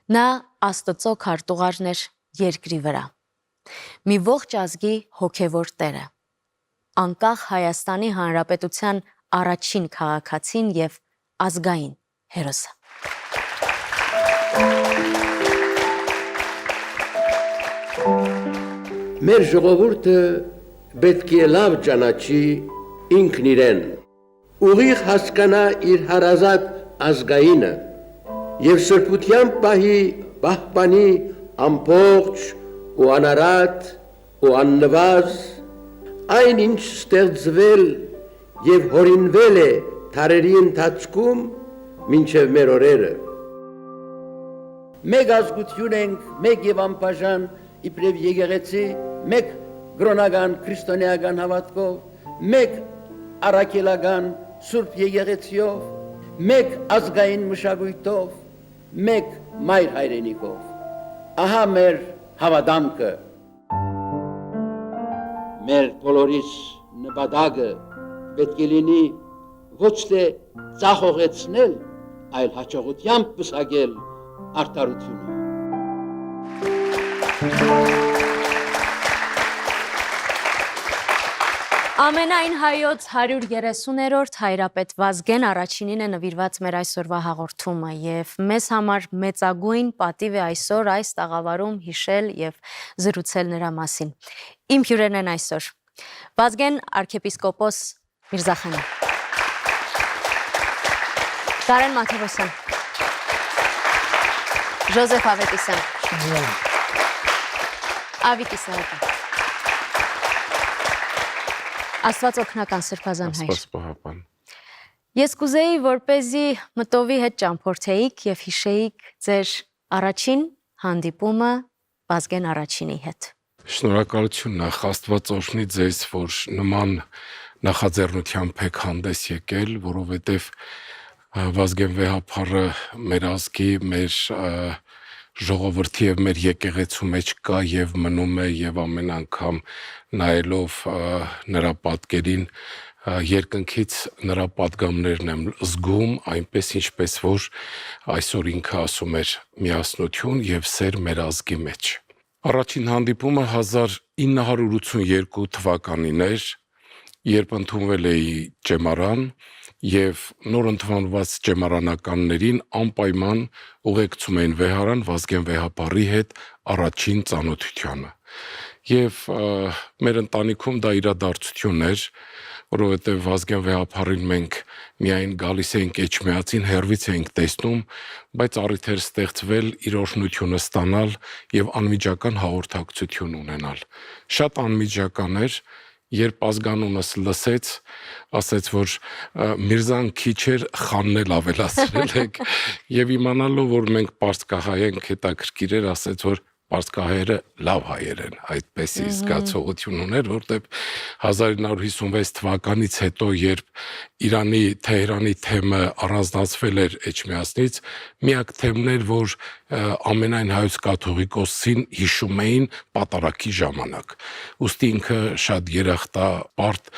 Նա Աստծո քարտուղարն էր երկրի վրա, մի ողջ ազգի հոգևոր տերը, անկախ Հայաստանի Հանրապետության առաջին քաղաքացին և ազգային հերոսը։ Մեր ժողովուրդը պետք է լավ ճանաչի ինքն իրեն, ուղիղ հասկանա իր հարազատ ազգայինը և սրբությամբ պահի պահպանի ամբողջ ու անարատ ու աննվազ այն ինչ ստեղծվել և հորինվել է թարերի ընթացքում մինչև մեր օրերը։ Մեկ ազգություն ենք, մեկ և անբաժան իբրև եկեղեցի, մեկ կրոնական քրիստոնեական հավատքով, մեկ առաքելական սուրբ եկեղեցիով, մեկ ազգային մշակույթով, մեկ մայր հայրենիքով։ Ահա մեր հավատամքը։ Մեր բոլորիս նպատակը պետք է լինի ոչ թե ծախողեցնել, այլ հաջողությամբ պսակել արդարությունը։ Ամենայն հայոց 130-րդ հայրապետ Վազգեն Առաջինին է նվիրված մեր այսօրվա հաղորդումը և մեզ համար մեծագույն պատիվ է այսօր այս տաղավարում հիշել և զրուցել նրա մասին։ Իմ հյուրերն են այսօր Վազգեն արքեպիսկոպոս Միրզախանյան, Կարեն Մաթևոսյան, Ժոզեֆ Ավետիսյան, Ավիկ Իսահակյան, Աստված օգնական սրբազան հայր։ Աստված պահապան։ Ես կուզեի, որպեսզի մտովի հետ ճամփորդեիք և հիշեիք ձեր առաջին հանդիպումը Վազգեն Առաջինի հետ։ Շնորհակալություն նախ Աստված օրհնի ձեզ, որ նման նախաձեռնությամբ եք հանդես եկել, որովհետև Վազգեն վեհափառը մեր ազգի, մեր ժողովրդի և մեր եկեղեցու մեջ կա և մնում է և ամեն անգամ նայելով նրա պատկերին երկնքից նրա պատգամներն եմ զգում, այնպես ինչպես որ այսօր ինքը ասում էր միասնություն և սեր մեր ազգի մեջ։ Առաջին հանդիպումը 1982 թվականին էր, երբ ընդունվել էի ճեմարան և նոր ընդունված ճեմարանականներին անպայման ուղեկցում էին վեհարան Վազգեն վեհափառի հետ առաջին ծանոթությանը։ Եվ մեր ընտանիքում դա իրադարձություն էր, որովհետև Վազգեն վեհափառին մենք միայն գալիս էինք Էջմիածին, հեռվից էինք տեսնում, բայց առիթ էր ստեղծվել իր օրհնությունը ստանալ և անմիջական հաղորդակցություն ունենալ։ Շատ անմիջական էր, երբ ազգանունս լսեց, ասեց, որ Միրզան քիչ էր, խանն էլ ավելացրել եք, և իմանալով, որ մենք պարսկահայ ենք, հետաքրքիր էր, ասեց, որ պարսկահայերը լավ հայեր են, այդպեսի զգացողություն ուներ, որտեղ 1956 թվականից հետո, երբ Իրանի Թեհրանի թեմը առանձնացվել էր Էջմիածնից, միակ թեմն էր, որ ամենայն հայոց կաթողիկոսին հիշում էին պատարագի ժամանակ։ Ուստի ինքը շատ երախտապարտ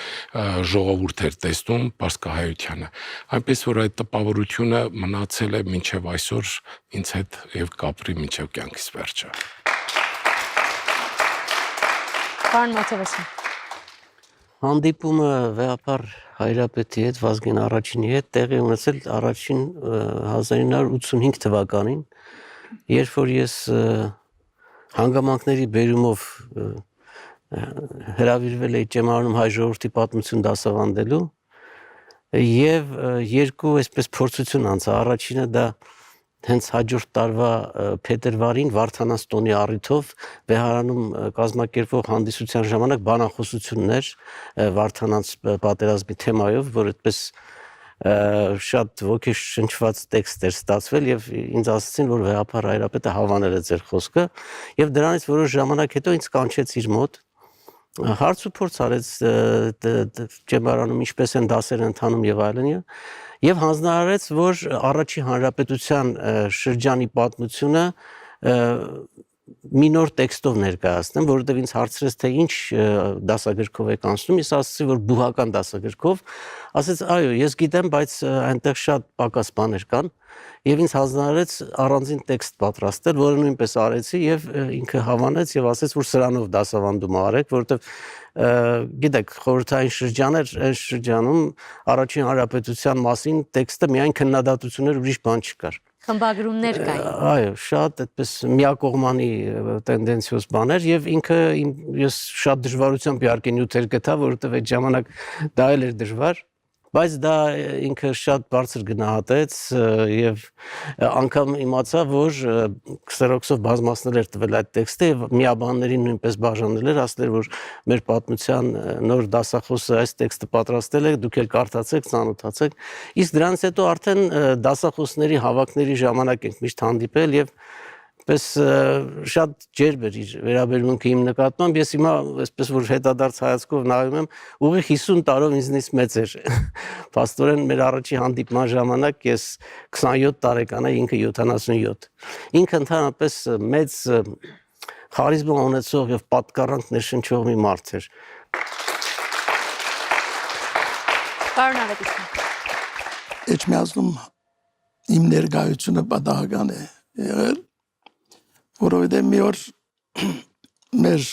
ժողովուրդ էր տեսնում պարսկահայությանը։ Այնպես որ այդ տպավորությունը մնացել է մինչև այսօր ինձ հետ և կապրի մինչև կյանքիս վերջը։ Կարեն Մաթևոսյան։ Հանդիպումը վեհափառ հայրապետի հետ, Վազգեն Առաջինի հետ տեղի ունեցել առաջին 1985 թվականին, երբ որ ես հանգամանքների բերումով հրավիրվել էի ճեմարանում հայ ժողովրդի պատմություն դասավանդելու և երկու այսպես փորձություն անցա։ Առաջինը դա հենց հաջորդ տարվա փետրվարին Վարդանանց տոնի առիթով վեհարանում կազմակերպվող հանդիսության ժամանակ բանախոսությունն էր Վարդանանց պատերազմի թեմայով, որ այդպես շատ ոգեշնչված տեքստ էր ստացվել և ինձ ասացին, որ վեհափառ հայրապետը հավանել է ձեր խոսքը և դրանից որոշ ժամանակ հետո ինձ կանչեց իր մոտ, հարց ու փորձ արեց ճեմարանում ինչպես են դասեր ընթանում և այլն և հանձնարարեց, որ առաջին հանրապետության շրջանի պատմությունը մի նոր տեքստով ներկայացնեմ, որովհետև ինձ հարցրեց, թե ինչ դասագրքով եք անցնում, ես ասացի, որ բուհական դասագրքով, ասեց, այո, ես գիտեմ, բայց այնտեղ շատ պակաս բաներ կան, եւ ինձ հանձնարարեց առանձին տեքստ պատրաստել, որը նույնպես արեցի եւ ինքը հավանեց եւ ասեց, որ սրանով դասավանդում արեք, որովհետեւ գիտեք, խորհրդային շրջաներ, այն շրջանում առաջին հանրապետության մասին տեքստը միայն քննադատություններ, ուրիշ բան չկար։ Խմբագրումներ կային։ Այո, շատ այդպես միակողմանի տենդենցիոզ բաներ եւ ինքը ես շատ դժվարությամբ իհարկե նյութեր գտա, որովհետեւ այդ ժամանակ դա էլ էր դժվար, բայց դա ինքը շատ բարձր գնահատեց եւ անգամ իմացա, որ քսերոքսով բազմացնել էր տվել այդ տեքստը եւ միաբաններին նույնպես բաժանել էր, ասել էր, որ մեր պատմության նոր դասախոսը այս տեքստը պատրաստել է, դուք էլ կարդացեք, ծանոթացեք։ Իսկ դրանից հետո արդեն դասախոսների հավաքների ժամանակ ենք միշտ հանդիպել եւ պես շատ ջերմ էր իր վերաբերմունքը իմ նկատմամբ, ես հիմա այսպես որ հետադարձ հայացքով նայում եմ, ուղիղ 50 տարով ինձնից մեծ էր։ Փաստորեն մեր առաջի հանդիպման ժամանակ ես 27 տարեկան էի, ինքը 77։ Ինքը ընդհանրապես մեծ խարիզմա ունեցող եւ պատկառանք ներշնչող մի մարդ էր։ Պարոն Ավետիսյան։ Էջմիածնում իմ ներկայությունը պատահական է եղել, որովհետև մի օր մեր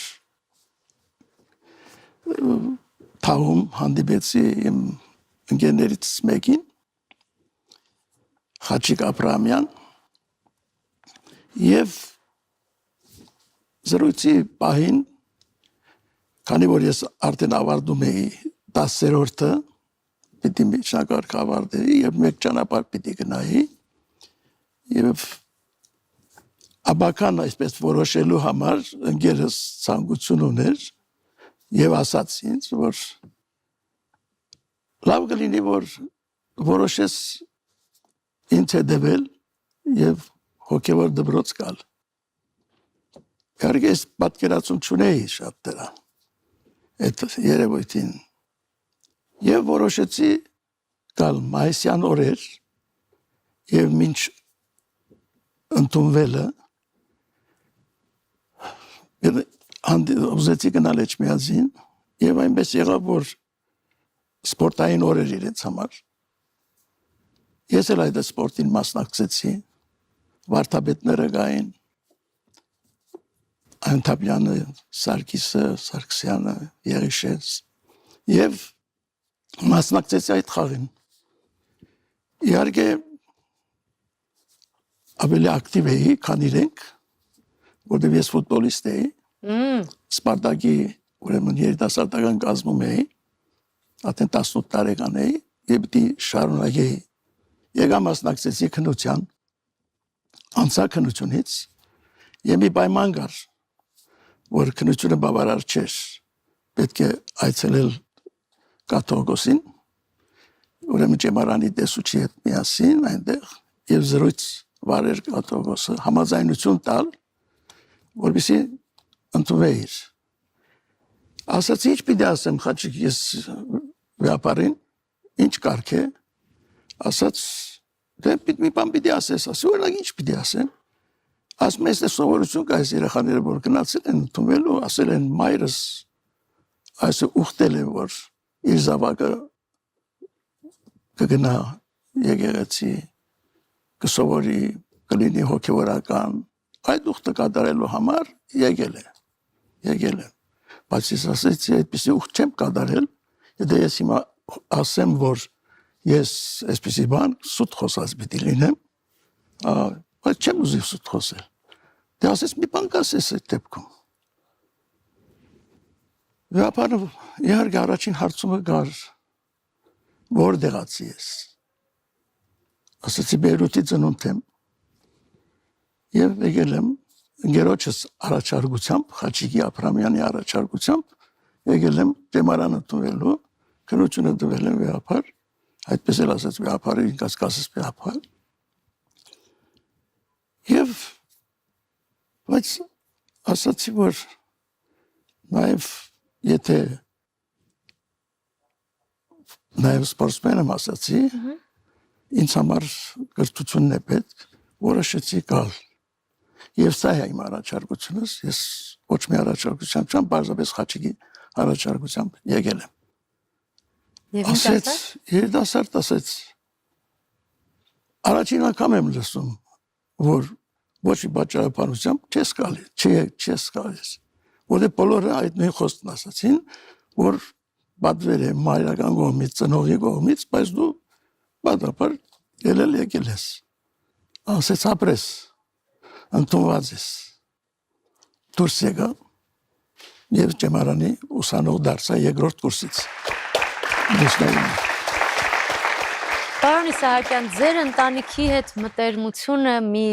թաղում հանդիպեցի իմ ընկերներից մեկին, Խաչիկ Աբրահամյան, եւ զրույցի պահին, քանի որ ես արդեն ավարտում էի 10-րդը, պիտի միջնակարգ ավարտեի եւ մեկ ճանապարհ պիտի գնայի եւ Աբական այսպես որոշելու համար ընկերս ցանկություն ուներ եւ ասաց ինձ, որ լավ կլինի, որ որոշես ինձ հետևել եւ հոգեվոր դպրոց գալ։ Իհարկե ես պատկերացում չունեի շատ դրա այդ երևույթին եւ որոշեցի գալ մայիսյան օրեր եւ մինչ ընդունվելը ուզեցի գնալ Էջմիածին եւ այնպես եղավ, որ սպորտային օրեր իրենց համար ես էլ այդ սպորտին մասնակցեցի, վարդապետները գային, Անտապյանը, Սարգիսը, Սարգսյանը, Եղիշես եւ մասնակցեցի այդ խաղին։ Իհարկե ավելի ակտիվ էի, քան իրենք, որտեղ ես ֆուտբոլիստ էի, Սպարտակի ուրեմն երիտասարդական կազմում էի, արդեն 18 տարեկան էի, եւ պիտի շարունակեի։ Եկա մասնակցեցի քննության, անցա քննությունից, եւ մի պայման կար, որ քննությունը բավարար չէր, պետք է այցելել կաթողիկոսին, ուրեմն ճեմարանի տեսուչի հետ միասին այնտեղ եւ զրույց վարեր կաթողիկոսը, համաձայնություն տալ, որպեսզի ընդունվեիր։ Ասացի, ինչ պիտի ասեմ, Խաչիկ, ես վեապարին, ինչ կարգ է, ասաց, դե մի բան պիտի ասես, ասի, օրինակ ինչ պիտի ասեմ, ասում ես սովորություն կա այս երեխաները, որ գնացել են ընդունվելու, ասել են մայրս, այսը ուխտել է, որ իր զավակը կգնա եկեղեցի, կսովորի, կլինի հոգևորական, այդ ուխտը կատարելու համար եկել է։ Բայց ես ասեցի, այդպիսի ուխտ չեմ կատարել, եթե ես հիմա ասեմ, որ ես այսպիսի բան սուտ խոսած պիտի լինեմ, բայց չեմ ուզի սուտ խոսել։ Դե ասես մի բան կասես այդ դեպքում։ Վեապարը իհարկե առաջին հարցումը գար, որտեղացի ես։ Ասեցի Բեյրութի ծնունդ եմ եւ եկել եմ ընկերոջս առաջարկությամբ, Խաչիկի Աբրահամյանի առաջարկությամբ եկել եմ ճեմարան ընդունվելու, քննությունը տվել եմ վեապար, այդպես էլ ասաց վեապարը, ինքասկասս վեապար։ Եվ բայց ասացի, որ նաև եթե նաև սպորտսմեն եմ ասացի, ինձ համար կրթությունն է պետք, որոշեցի գալ։ Եվ սա է իմ առաջարկությունս, ես ոչ մի առաջարկությամբ չեմ, բարձրապես Խաչիկի առաջարկությամբ եկել եմ։ Եվ ինչ Ասեց, ասաց։ երիտասարդ ասեց, առաջին անգամ եմ լսում, որ ոչ մի պատճառաբանությամբ չես գալիս։ Որտե բոլորը այդ նույն խոսքն ասացին, որ պատվեր է մայրական կողմից, ծնողի կողմից, բայց դու պատրապար եկել ես։ Ասեց ապրես, ընդունված ես։ Դուրս եկա և ճեմարանի ուսանող դարձա երկրորդ կուրսից։ Պարոն Իսահակյան, ձեր ընտանիքի հետ մտերմությունը մի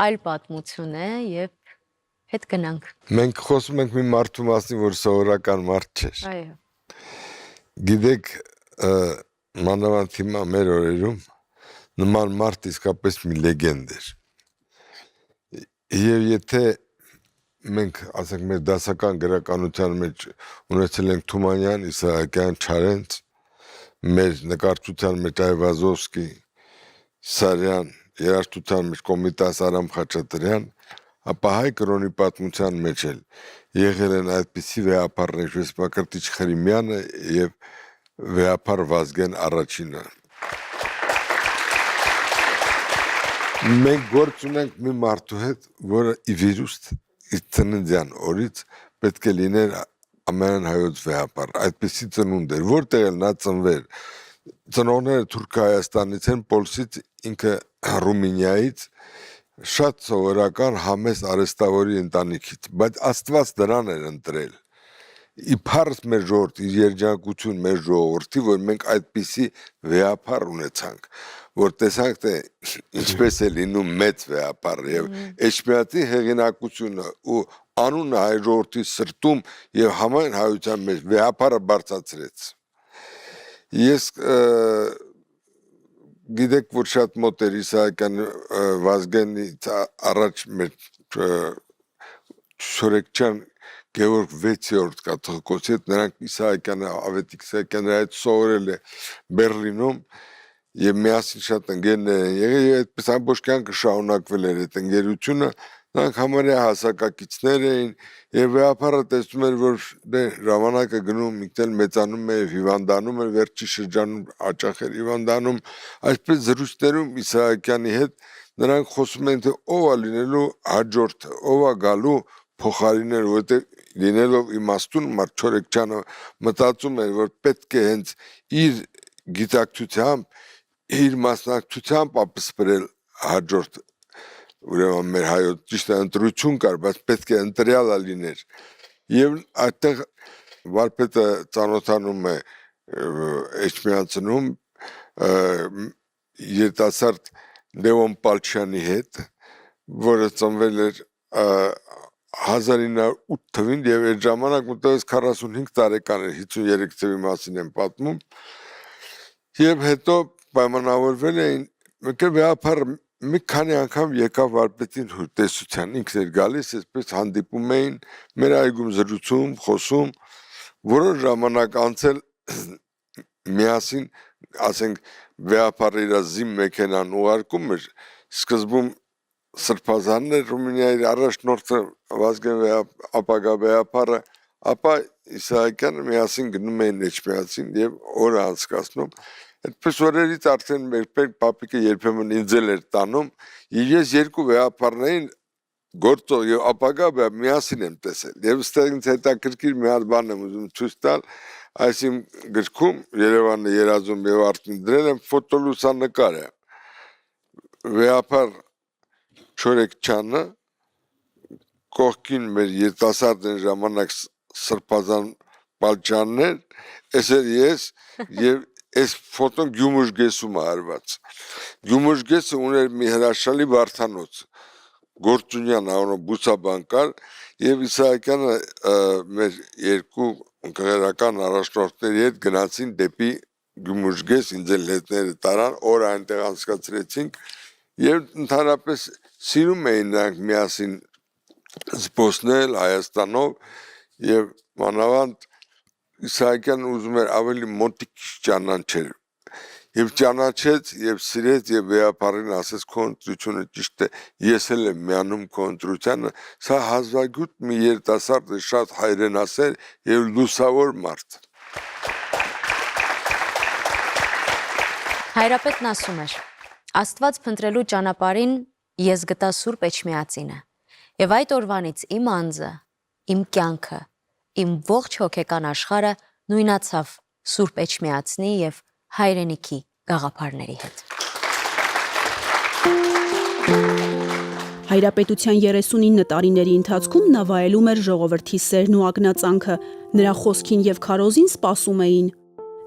այլ պատմություն է եւ հետ գնանք։ Մենք խոսում ենք մի մարդու մասին, որ սովորական մարդ չէր։ Այո։ Գիտեք, մանավանդ հիմա մեր օրերում նման մարդ իսկապես մի լեգենդ էր։ Եվ եթե մենք, ասենք, մեր դասական գրականության մեջ ունեցել ենք Թումանյան, Իսահակյան, Չարենց, մեր նկարչության մեջ Այվազովսկի, Սարյան, երաժշտության մեջ Կոմիտաս Արամ Խաչատրյան, ապա հայ կրոնի պատմության մեջ էլ եղել են այդպիսի վեհապարներ, ինչպես Մկրտիչ Խրիմյանը եւ վեհապար Վազգեն առաջինը։ Մենք գործ ունենք մի մարդու հետ, որը ի վիրուստ իր ծննդյան օրից պետք է լիներ ամենայն հայոց վեհապար, այդպիսի ծնունդ էր, որտեղ էլ նա ծնվեր։ Ծնողները Թուրք Հայաստանից են, Պոլսից, ինքը Ռումինիայից, շատ սովորական համեստ արհեստավորի ընտանիքից, բայց Աստված դրան էր ընտրել։ Իբարս մեր ժողովրդի, իր երջանկություն մեր ժողովրդի, որ մենք այդպիսի վեհապար ունեցանք, որ տեսանք, թե ինչպես է լինում մեծ վեհապար եւ Էջմիածի հեղինակությունը ու անունը հայ ժողովրդի սրտում եւ համայն հայության մեջ վեհապարը բարձրացրեց։ Ես գիտեք, որ շատ մոտ էր Իսահակյան Վազգենից առաջ մեր Շորեկչյան Գևորգ 6-րդ կաթողիկոսի հետ, նրանք Իսահակյանը, Ավետիք Իսահակյանը այդ սովորել է Բերլինում եւ միասին շատ ընկերներ են եղել եւ այդպես ամբողջ կյանքը շարունակվել էր այդ ընկերությունը, նրանք համարյա հասակակիցներ էին եւ վեհապարը տեսնում էր, որ ժամանակը գնում, ինքն մեծանում է, հիվանդանում է, վերջի շրջանում հաճախ էր հիվանդանում, այսպես զրույցներում Իսահակյանի հետ նրանք խոսում են, թե ով է լինելու հաջորդը, ով է գալու փոխարիներ, որտեղ լինելով իմաստուն մարդ Չորեքչյանը մտածում էր, որ պետք է հենց իր գիտակցությամբ, իր մասնակցությամբ ապսպրել հաջորդ, ուրեմն մեր հայոց ճիշտ է ընտրություն կար, բայց պետք է ընտրյալը լիներ։ Եվ այդտեղ վարպետը ծանոթանում է Էջմիածնում երիտասարդ Լևոն Պալչյանի հետ, որը ծնվել էր 1908 թվին եւ այդ ժամանակ մոտավորապես 45 տարեկան էր, 53 թվի մասին եմ պատմում։ Եվ հետո պայմանավորվել էին, մեկ վեհապարը մի քանի անգամ եկավ վարպետին տեսության, ինքն էր գալիս, այսպես հանդիպում էին, մեր այգում զրուցում, խոսում, որոշ ժամանակ անցել միասին, ասենք, վեհապարը իր զիմ մեքենան ուղարկում էր, սկզբում սրբազանն էր Ռումինիայի առաջնորդը Վազգեն ապագա վեհապարը, ապա Իսահակյանը միասին գնում էին Էջմիածին եւ օրը անցկացնում։ Այդպես օրերից արդեն մեր պապիկը երբեմն ինձ էր տանում, եւ ես երկու վեհապարներին գործող եւ ապագա միասին եմ տեսել։ Եվ ստեղ ինձ հետաքրքիր մի հատ բան եմ ուզում ցույց տալ, այս իմ գրքում Երևանը երազում եւ արդեն դրել եմ ֆոտոլուսանկար է։ Վեհապար Չորեքչյանը կողքին մեր երիտասարդն ժամանակ Սրբազան Պալչյաններ, այսեր ես եւ այս ֆոտոն Գյումուշգեսում է արված։ Գյումուշգեսը ուներ մի հրաշալի վարդանոց, Գործունյան անունով բուսաբանկար, եւ Իսահակյանը մեր երկու ընկերական առաջնորդների հետ գնացին դեպի Գյումուշգես, ինձ էլ հետները տարան, օր այնտեղ անցկացրեցինք եւ ընդհանրապես սիրում էին նրանք միասին զբոսնել Հայաստանով եւ մանավանդ Իսահակյանը ուզում էր ավելի մոտիկ ճանաչել Եվ ճանաչեց, եւ սիրեց, եւ վեհապարին ասեց քո ընտրությունը ճիշտ է, ես էլ եմ միանում քո ընտրությանը, սա հազվագյուտ մի երիտասարդ է, շատ հայրենասեր եւ լուսավոր մարդ։ Հայրապետն ասում էր. Աստված փնտրելու ճանապարհին ես գտա Սուրբ Էջմիածինը, եւ այդ օրվանից իմ անձը, իմ կյանքը, իմ ողջ հոգեկան աշխարհը նույնացավ Սուրբ Էջմիածնի եւ հայրենիքի գաղափարների հետ։ Հայրապետության 39 տարիների ընթացքում նա վայելում էր ժողովրդի սերն ու ակնածանքը, նրա խոսքին եւ քարոզին սպասում էին։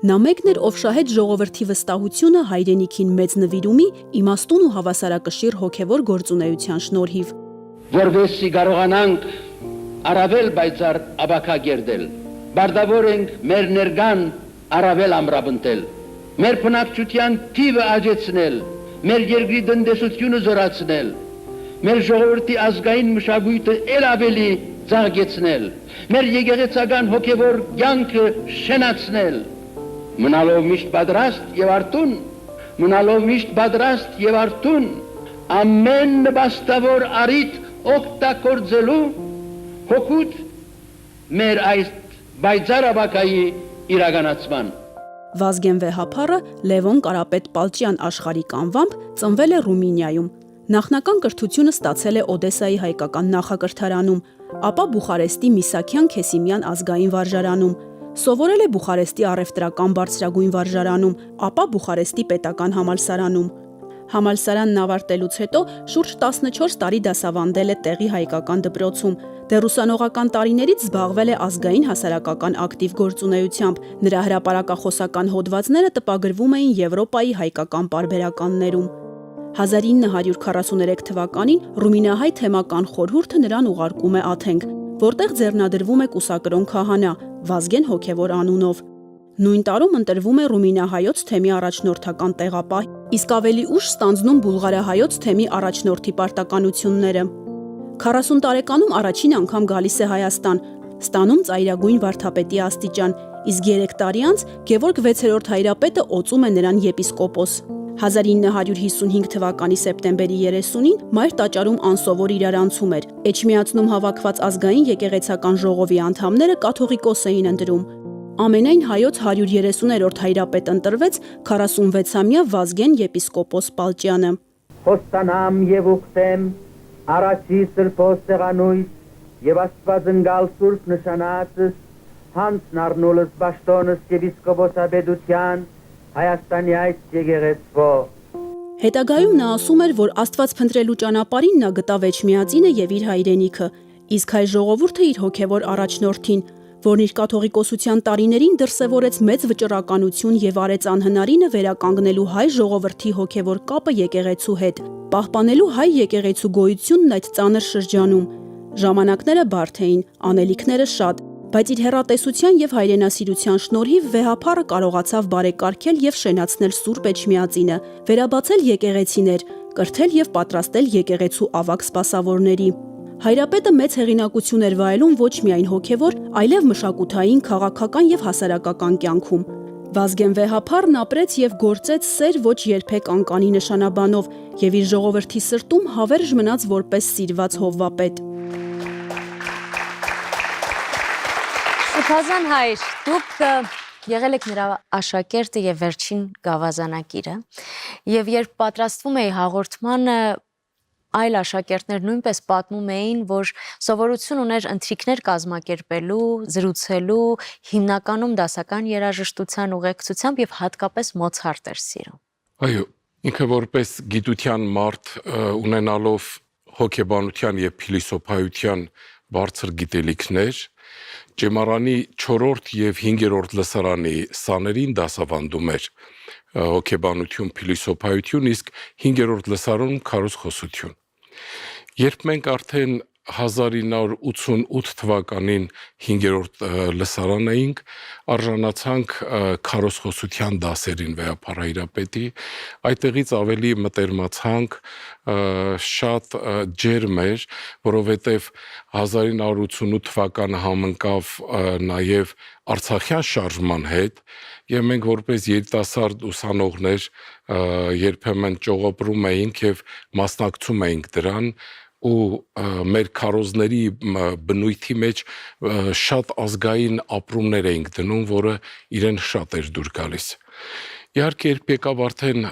Նա մեկն էր, ով շահեց ժողովրդի վստահությունը հայրենիքին մեծ նվիրումի, իմաստուն ու հավասարակշիռ հոգևոր գործունեության շնորհիվ։ Որովհետեւ կարողանանք առավել պայծառ աբակագերդել, բարդավոր ենք մեր ներգան առավել ամրապնդել, մեր բնակչության թիվը աճեցնել, մեր երկրի տնտեսությունը զորացնել, մեր ժողովրդի ազգային մշակույթը ել ավելի ծաղկեցնել, մեր եկեղեցական հոգևոր կյանքը շենացնել, մնալով միշտ պատրաստ եւ արթուն, մնալով միշտ պատրաստ եւ արթուն, ամեն նպաստավոր առիթ օգտագործելու հոգուտ մեր այս պայծառ աբակայի իրականացման։ Վազգեն Վեհափառը Լևոն Կարապետ Պալճյան աշխարհիկ անվամբ ծնվել է Ռումինիայում։ Նախնական կրթությունը ստացել է Օդեսայի հայկական նախակրթարանում, ապա Բուխարեստի Միսաքյան Քեսիմյան ազգային վարժարանում, սովորել է Բուխարեստի առևտրական բարձրագույն վարժարանում, ապա Բուխարեստի պետական համալսարանում։ Համալսարանն ավարտելուց հետո շուրջ 14 տարի դասավանդել է տեղի հայկական դպրոցում։ Դեռ ուսանողական տարիներից զբաղվել է ազգային հասարակական ակտիվ գործունեությամբ։ Նրա հրապարակախոսական հոդվածները տպագրվում էին Եվրոպայի հայկական պարբերականներում։ 1943 թվականին Ռումինահայ թեմական խորհուրդը նրան ուղարկում է Աթենք, որտեղ ձեռնադրվում է կուսակրոն քահանա Վազգեն հոգևոր անունով։ Նույն տարում ընտրվում է Ռումինահայոց թեմի առաջնորդական տեղապահ, իսկ ավելի ուշ ստանձնում Բուլղարահայոց թեմի առաջնորդի պարտականությունները։ 40 տարեկանում առաջին անգամ գալիս է Հայաստան, ստանում ծայրագույն վարդապետի աստիճան, իսկ 3 տարի անց Գևորգ 6-րդ հայրապետը օծում է նրան եպիսկոպոս։ 1955 թվականի սեպտեմբերի 30-ին մայր տաճարում անսովոր իրարանցում էր։ Էջմիածնում հավաքված ազգային եկեղեցական ժողովի անդամները կաթողիկոս էին ընտրում։ Ամենայն հայոց 130-րդ հայրապետ ընտրվեց 46-ամյա Վազգեն եպիսկոպոս Պալճյանը։ Խոստանամ եւ ուխտեմ առաջի սրբոս սեղանույթ եւ Աստված ընկալ սուրբ նշանածս հանցն առնուլս բաշտոնս եպիսկոպոսաբեդության Հայաստանի այս եկեղեցվո։ Հետագայում նա ասում էր, որ Աստված փնտրելու ճանապարհին նա գտավ Էջմիածինը եւ իր հայրենիքը, իսկ հայ ժողովուրդը իր հոգևոր առաջնորդին, որն իր կաթողիկոսության տարիներին դրսևորեց մեծ վճռականություն եւ արեց անհնարինը վերականգնելու հայ ժողովրդի հոգևոր կապը եկեղեցու հետ, պահպանելու հայ եկեղեցու գոյությունն այդ ծանր շրջանում։ Ժամանակները բարդ էին, անելիքները շատ, բայց իր հեռատեսության եւ հայրենասիրության շնորհիվ Վեհափառը կարողացավ բարեկարգել եւ շենացնել Սուրբ Էջմիածինը, վերաբացել եկեղեցիներ, կրթել եւ պատրաստել եկեղեցու ավագ սպասավորների։ Հայրապետը մեծ հեղինակություն էր վայելում ոչ միայն հոգևոր, այլև մշակութային, քաղաքական եւ հասարակական կյանքում։ Վազգեն Վեհափառն ապրեց եւ գործեց սեր ոչ երբեք անկանի նշանաբանով եւ իր ժողովրդի սրտում հավերժ մնաց որպես սիրված հովվապետ։ Շուքազան հայր, դուք եղել եք նրա աշակերտը եւ վերջին գավազանակիրը, եւ երբ պատրաստվում էի հաղորդմանը, այլ աշակերտներ նույնպես պատմում էին, որ սովորություն ուներ ընթրիքներ կազմակերպելու, զրուցելու, հիմնականում դասական երաժշտության ուղեկցությամբ եւ հատկապես Մոցարտ էր սիրում։ Այո, ինքը որպես գիտության մարդ ունենալով հոգեբանության եւ փիլիսոփայության բարձր գիտելիքներ, Ճեմարանի 4-րդ եւ 5-րդ լսարանի սաներին դասավանդում էր հոգեբանություն, փիլիսոփայություն, իսկ 5-րդ լսարանում քարոզխոսություն։ Երբ մենք արդեն 1988 թվականին 5-րդ լսարան էինք, արժանացանք քարոզխոսության դասերին վեհապարահիրապետի, այդտեղից ավելի մտերմացանք, շատ ջերմ էր, որովհետև 1988 թվականը համընկավ նաև Արցախյան շարժման հետ, եւ մենք որպես երիտասարդ ուսանողներ երբեմն ճողոպրում էինք եւ մասնակցում էինք դրան ու մեր քարոզների բնույթի մեջ շատ ազգային ապրումներ էինք դնում, որը իրեն շատ էր դուր գալիս։ Իհարկե, երբ եկավ արդեն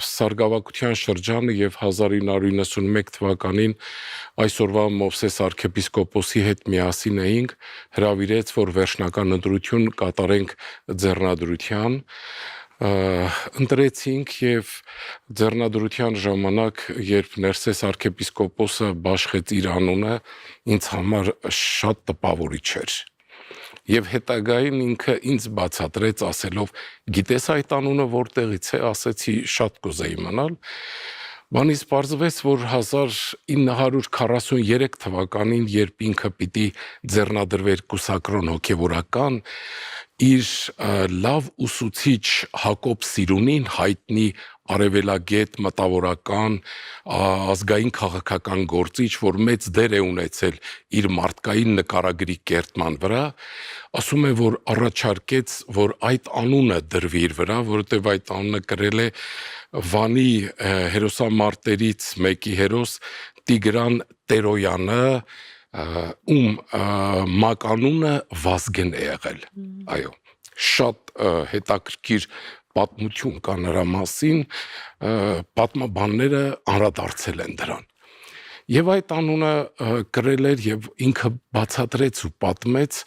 սարգսակության շրջանը եւ 1991 թվականին այսօրվա Մովսես arczepiskopos-ի հետ միասին էինք, հրավիրեց, որ վերջնական ընտրություն կատարենք ձեռնադրության, ընտրեցինք եւ ձեռնադրության ժամանակ, երբ Ներսես arczepiskopos-ը բաշխեց իր անունը, ինձ համար շատ տպավորիչ էր։ Եվ հետագային ինքը ինձ բացատրեց ասելով, գիտես այդ անունը որտեղից է, ասեցի շատ կուզեի իմանալ, բանից պարզվեց, որ 1943 թվականին, երբ ինքը պիտի ձեռնադրվեր կուսակրոն հոգևորական, իր լավ ուսուցիչ Հակոբ Սիրունին, հայտնի արևելագետ, մտավորական, ազգային քաղաքական գործիչ, որ մեծ դեր է ունեցել իր մարդկային նկարագրի կերտման վրա, ասում է, որ առաջարկեց, որ այդ անունը դրվի իր վրա, որովհետև այդ անունը կրել է Վանի հերոսամարտերից մեկի հերոս Տիգրան Տերոյանը, ում մականունը Վազգեն է եղել, այո, շատ հետաքրքիր պատմություն կա նրա մասին, պատմաբանները անդրադարձել են դրան։ Եվ այդ անունը կրել էր եւ ինքը բացատրեց ու պատմեց,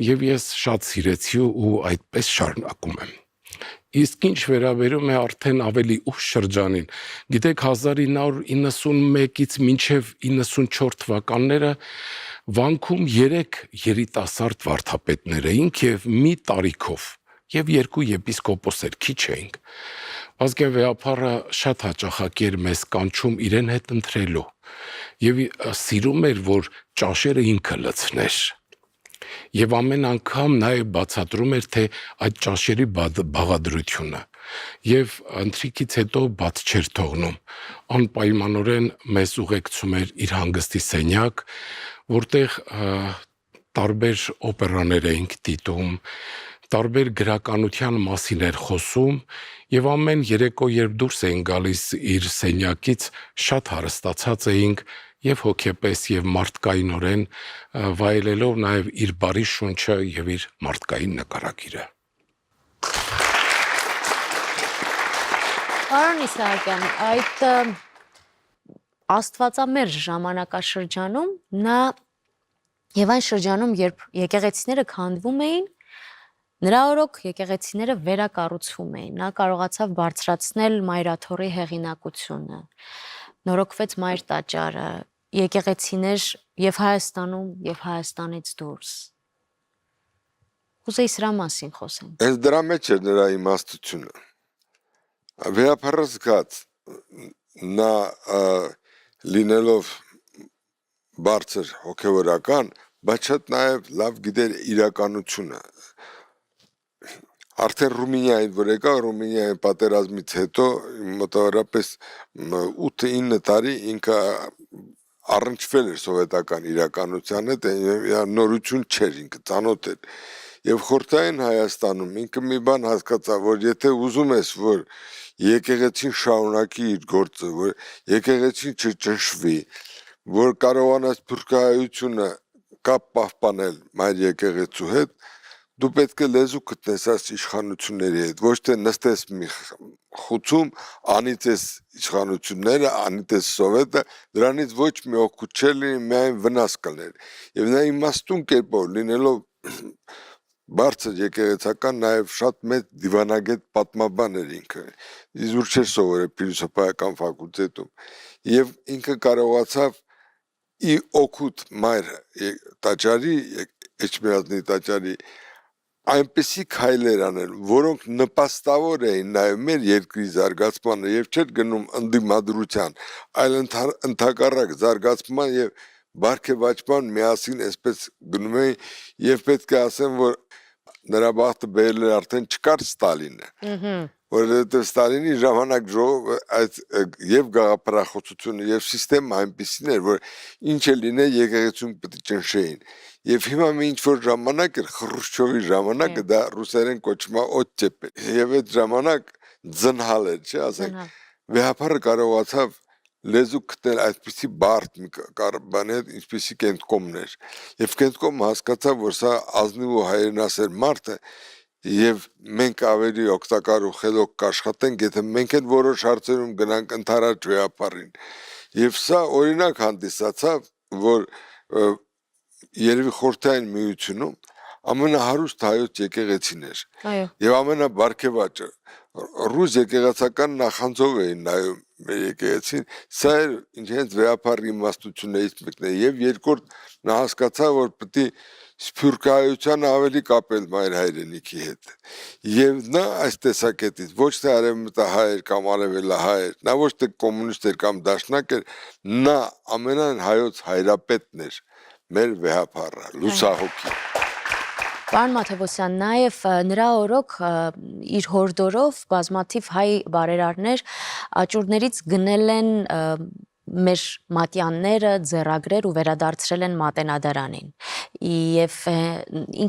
եւ ես շատ սիրեցի ու այդպես շարունակում եմ։ Իսկ ինչ վերաբերում է արդեն ավելի ուշ շրջանին, գիտեք 1991-ից մինչև 94 թվականները Վանքում 3 երիտասարդ վարդապետներ էինք եւ մի տարիքով եւ 2 եպիսկոպոսեր քիչ էինք։ Ազգային վեհապարը շատ հաճախակի էր մեզ կանչում իրեն հետ ընտրելու եւ սիրում էր, որ ճաշերը ինքը լցներ։ Եվ ամեն անգամ նաև բացատրում էր, թե այդ ճաշերի բաղադրությունը եւ ընթրիքից հետո բաց չէր թողնում, անպայմանորեն մեզ ուղեկցում էր իր հանգստի սենյակ, որտեղ տարբեր օպերաներ էինք դիտում, տարբեր գրականության մասին էր խոսում եւ ամեն երեկո, երբ դուրս էինք գալիս իր սենյակից, շատ հարստացած էինք եւ հոգեպես եւ մարդկայինորեն վայելելով նաեւ իր բարի շունչը եւ իր մարդկային նկարագիրը։ Պարոն Իսահակյան, այդ աստվածամերժ ժամանակաշրջանում նա եւ այն շրջանում, երբ եկեղեցիները քանդվում էին, նրա օրոք եկեղեցիները վերակառուցվում էին։ Նա կարողացավ բարձրացնել Մայրաթորի հեղինակությունը, նորոգվեց Մայր տաճարը, եկեղեցիներ եւ Հայաստանում եւ Հայաստանից դուրս։ Կուզեի սրա մասին խոսենք։ Այս դրա մեջ է նրա իմաստությունը։ Վեհապարը զգաց նա լինելով բարձր հոգևորական, բայց շատ նաև լավ գիտեր իրականությունը։ Արդեն Ռումինիայից որ եկա, Ռումինիայի պատերազմից հետո մոտավորապես 8-9 տարի ինքը առնչվել էր սովետական իրականության հետ, նորություն չէր, ինքը ծանոթ էր։ Եվ խորհրդային Հայաստանում ինքը մի բան հասկացավ, որ եթե ուզում ես, որ եկեղեցին շարունակի իր գործը, որ եկեղեցին չճնշվի, որ կարողանաս փրկայությունը կապ պահպանել մայր եկեղեցու հետ, դու պետք է լեզու գտնես այս իշխանությունների հետ, ոչ թե նստես մի խուցում, անիծես իշխանությունները, անիծես սովետը, դրանից ոչ մի օգուտ չէր լինի, միայն վնաս կլներ։ Եվ նա իմաստուն կերպով լինելով բարձր եկեղեցական նաև շատ մեծ դիվանագետ պատմաբան էր ինքը, իզուր չէր սովորել փիլիսոփայական ֆակուլտետում, եւ ինքը կարողացավ ի օգուտ մայր տաճարի, Էջմիածնի տաճարի այնպիսի քայլեր անել, որոնք նպաստավոր էին նաև մեր երկրի զարգացմանը եւ չէր գնում ընդդիմադրության, այլ ընդհակառակ զարգացման եւ բարգեւաճման միասին այսպես գնում էին եւ պետք է ասեմ, որ նրա բախտը բերել էր արդեն չկար Ստալինը։ Որովհետեւ Ստալինի ժամանակ այդ եւ գաղափարախոսությունը եւ սիստեմը այնպեսին էր, որ ինչ է լինել եկեղեցուն պետք է ճնշեին։ Եվ հիմա մի ինչ որ ժամանակ էր Խրուշչովի ժամանակը դա ռուսերեն կոչվում է օտտեպ։ Եվ այդ ժամանակ ձնհալ էր, չէ՞, ասենք վեհապարը կարողացավ լեզու գտնել այդպիսի բարդ մի բան է, ինչպիսի Կենտկոմն էր։ Եվ Կենտկոմը հասկացավ, որ սա ազնիվ ու հայրենասեր մարդ է, եւ մենք ավելի օգտակար ու խելոք կաշխատենք, եթե մենք այդ որոշ հարցերում գնանք ընդառաջ վեհապարին։ Եվ սա օրինակ հանդիսացավ, որ երևի խորհրդային միությունում ամենահարուստ հայոց եկեղեցին էր։ Եվ ամենաբարգեւաճը ռուս եկեղեցական նախանձով էին նայում մեր եկեղեցին, սա էր ինչ հենց վեհապարի իմաստություններից մեկն է, եւ երկրորդ նա հասկացավ, որ պետք է սփյուռքահայությանը ավելի կապել մայր հայրենիքի հետ։ Եվ նա այս տեսակետից ոչ թե արևմտահայ էր կամ արևելահայ էր, նա ոչ թե կոմունիստ էր կամ դաշնակ էր, նա ամենայն հայոց հայրապետն էր, մեր վեհապարը, լուսահոգի։ Պարոն Մաթևոսյան, նաև նրա օրոք իր հորդորով բազմաթիվ հայ բարերարներ աճուրներից գնել են մեր մատյանները ձեռագրեր ու վերադարձրել են Մատենադարանին եւ